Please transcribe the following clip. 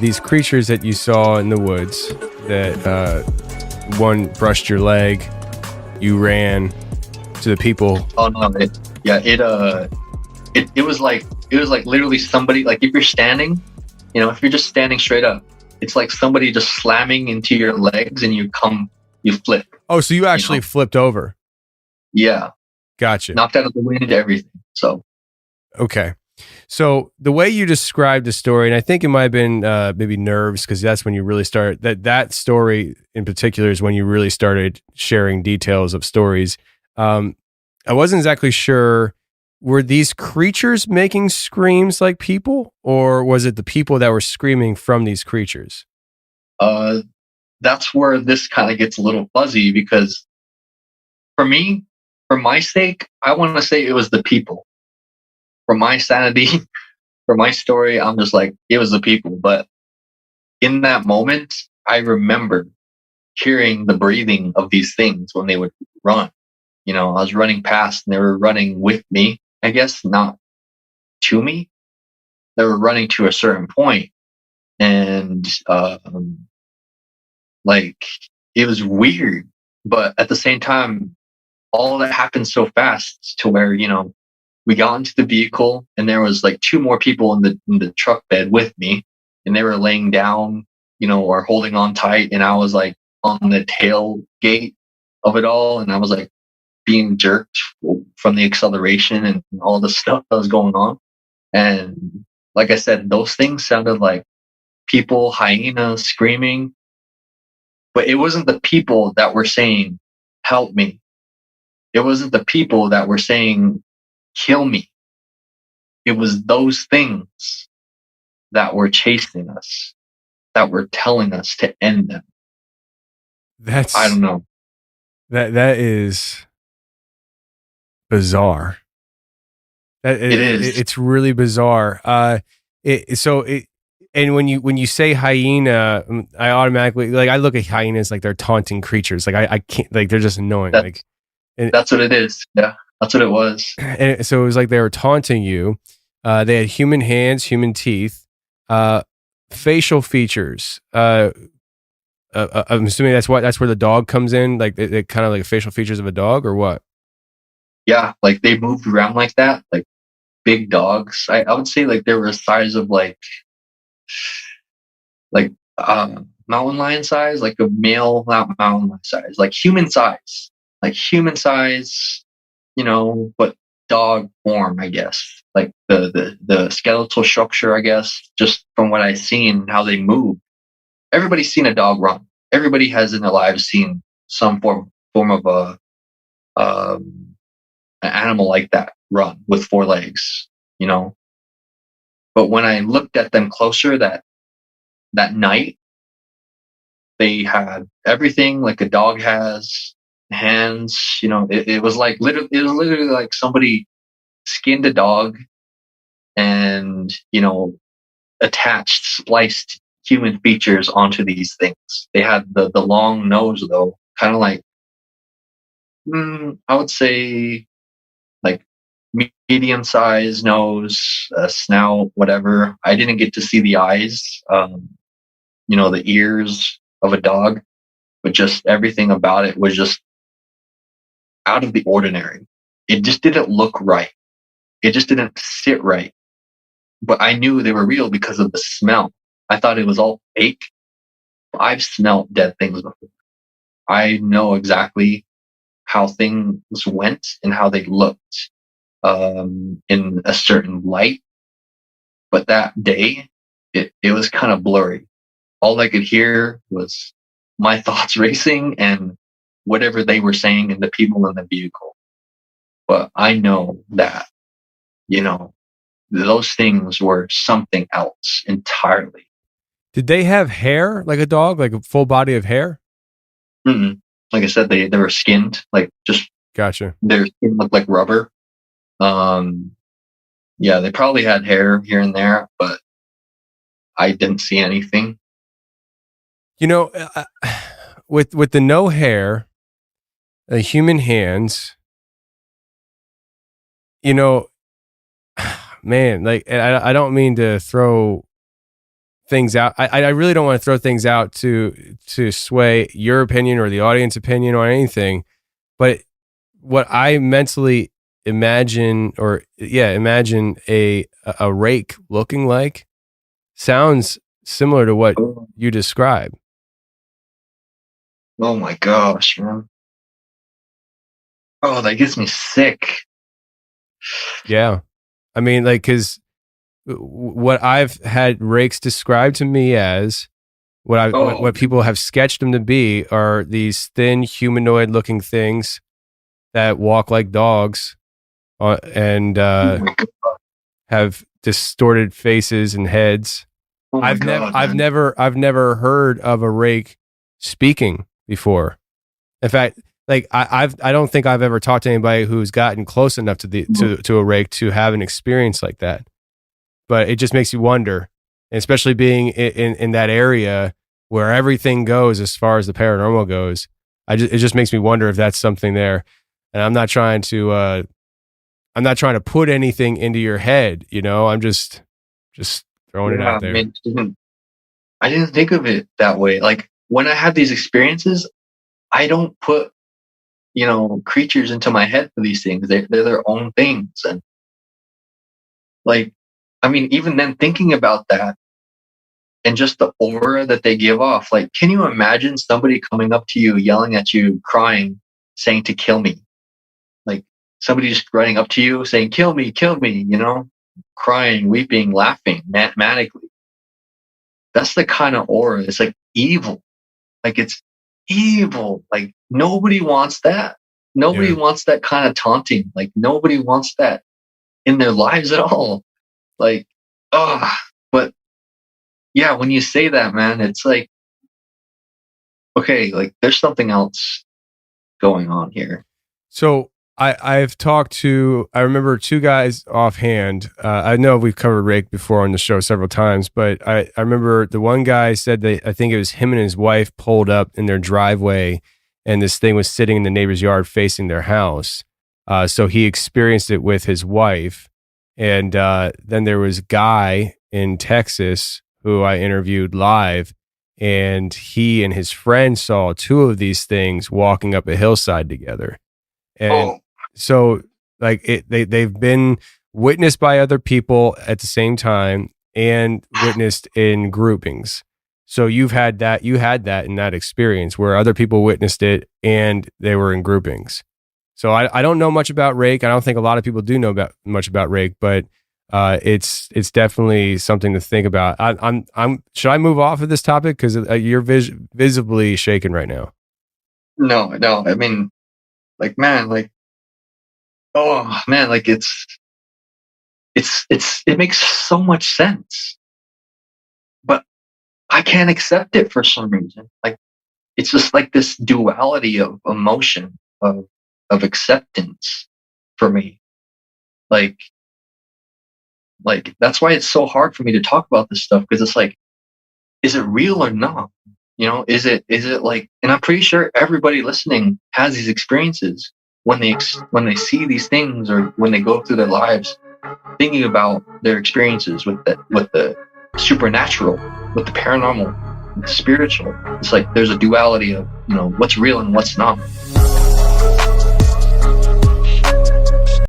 these creatures that you saw in the woods, that one brushed your leg, you ran to the people. Oh no, it was like literally somebody, like if you're standing, if you're just standing straight up, it's like somebody just slamming into your legs and you flip. Oh, so you actually flipped over? Yeah. Gotcha. Knocked out of the wind, everything. So. Okay. So the way you described the story, and I think it might have been maybe nerves, because that's when you really start, that story in particular is when you really started sharing details of stories. I wasn't exactly sure, were these creatures making screams like people, or was it the people that were screaming from these creatures? That's where this kind of gets a little fuzzy, because for me, for my sake, I want to say it was the people. For my sanity, for my story, I'm just like, it was the people. But in that moment, I remember hearing the breathing of these things when they would run. I was running past and they were running with me, I guess, not to me. They were running to a certain point. And like, it was weird. But at the same time, all that happened so fast to where, we got into the vehicle and there was like two more people in the truck bed with me, and they were laying down, or holding on tight. And I was like on the tailgate of it all. And I was like being jerked from the acceleration and all the stuff that was going on. And like I said, those things sounded like people, hyenas screaming, but it wasn't the people that were saying, help me. It wasn't the people that were saying, kill me. It was those things that were chasing us, that were telling us to end them. I don't know. That is bizarre. It is. It's really bizarre. And when you say hyena, I automatically, I look at hyenas like they're taunting creatures. I can't, they're just annoying. That's what it is. Yeah. That's what it was. And so it was like they were taunting you. They had human hands, human teeth, facial features. I'm assuming that's where the dog comes in. Like it kind of like facial features of a dog, or what? Yeah, like they moved around like that, like big dogs. I would say like they were the size of like mountain lion size, like a male mountain lion size, like human size, but dog form, I guess. Like the skeletal structure, I guess, just from what I've seen, how they move. Everybody's seen a dog run. Everybody has in their lives seen some form of an animal like that run with four legs, But when I looked at them closer that night, they had everything like a dog has. Hands, it was literally like somebody skinned a dog and spliced human features onto these things. They had the long nose though, kind of like I would say like medium sized nose, snout, whatever. I didn't get to see the eyes, the ears of a dog, but just everything about it was just out of the ordinary. It just didn't look right. It just didn't sit right. But I knew they were real because of the smell. I thought it was all fake. I've smelled dead things before. I know exactly how things went and how they looked in a certain light. But that day, it was kind of blurry. All I could hear was my thoughts racing and whatever they were saying and the people in the vehicle. But I know that, those things were something else entirely. Did they have hair like a dog, like a full body of hair? Mm-mm. Like I said, they were skinned, like just gotcha. Their skin looked like rubber. Yeah, they probably had hair here and there, but I didn't see anything. With the no hair, the human hands, man, like I don't mean to throw things out. I really don't want to throw things out to sway your opinion or the audience opinion or anything. But what I mentally imagine a rake looking like sounds similar to what you describe. Oh my gosh, man. Oh, that gets me sick. Yeah. I mean, like, because what I've had rakes described to me as, what people have sketched them to be, are these thin humanoid looking things that walk like dogs and have distorted faces and heads. I've never heard of a rake speaking before. In fact, like I don't think I've ever talked to anybody who's gotten close enough to a rake to have an experience like that. But it just makes you wonder, and especially being in that area where everything goes as far as the paranormal goes. It just makes me wonder if that's something there. And I'm not trying to put anything into your head, you know. I'm just throwing it out there. I didn't think of it that way. Like when I have these experiences, I don't put, you know, creatures into my head for these things. They're their own things. And like, I mean, even then thinking about that and just the aura that they give off, like, can you imagine somebody coming up to you, yelling at you, crying, saying to kill me? Like somebody just running up to you saying, kill me, you know, crying, weeping, laughing, manically. That's the kind of aura. It's like evil. Like it's evil. Like nobody wants that. Nobody wants that kind of taunting. Like nobody wants that in their lives at all. Like, but yeah, when you say that, man, it's like, okay, like there's something else going on here. So I've talked to, I remember two guys offhand. I know we've covered rake before on the show several times, but I remember the one guy said that I think it was him and his wife pulled up in their driveway and this thing was sitting in the neighbor's yard facing their house. So he experienced it with his wife. And then there was a guy in Texas who I interviewed live, and he and his friend saw two of these things walking up a hillside together. And so like they've been witnessed by other people at the same time and witnessed in groupings. So you had that in that experience where other people witnessed it and they were in groupings. So I don't know much about rake. I don't think a lot of people do know much about rake, but it's definitely something to think about. Should I move off of this topic because you're visibly shaking right now? No. I mean, like, man, like, oh man, like it makes so much sense, but I can't accept it for some reason. Like it's just like this duality of emotion of acceptance for me. Like that's why it's so hard for me to talk about this stuff, because it's like, is it real or not? You know, is it like, and I'm pretty sure everybody listening has these experiences when they see these things or when they go through their lives thinking about their experiences with the supernatural, with the paranormal, with the spiritual. It's like there's a duality of, you know, what's real and what's not.